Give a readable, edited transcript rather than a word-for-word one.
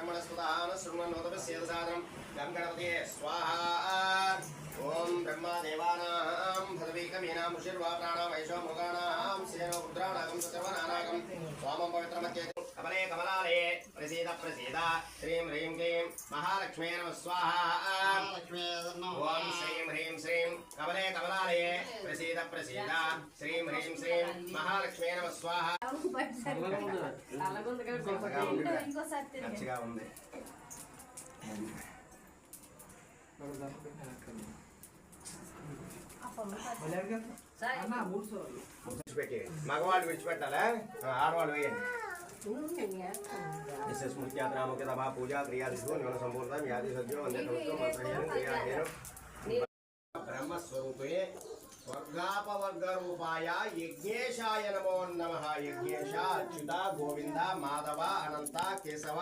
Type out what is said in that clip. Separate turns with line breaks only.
ब्रह्मणस्पदान शृण्वन्नोतपस्येदसादनं गं गणपतये स्वाहा ओम ब्रह्मा देवानां भदवीकमीनामुषिर्वा प्राणामैषो मृगाणां सेनो रुद्राणागं सचर्वनानागं स्वामं पवित्रमत्ये कमले कमलालये प्रसीद प्रसीद श्रीं ह्रीं क्लीं महालक्ष्मी नमः स्वाहा ओम श्रीं ह्रीं श्रीं कमले कमलालये प्रसीद प्रसीद श्रीं ह्रीं श्रीं महालक्ष्मी नमः स्वाहा మగవాళ్ళు విడిచిపెట్టాలా ఆడవాళ్ళు వేయండి స్మృత్యాత్రాముఖ్యత పూజా క్రియాదిషు న్యూన సంపూర్ణ వ్యాధి సద్యో బ్రహ్మస్వరూపే స్వర్గాపవర్గరూపాయ యజ్ఞేశాయ నమో నమః యజ్ఞేశ అచ్యుత గోవింద మాధవ అనంత కేశవ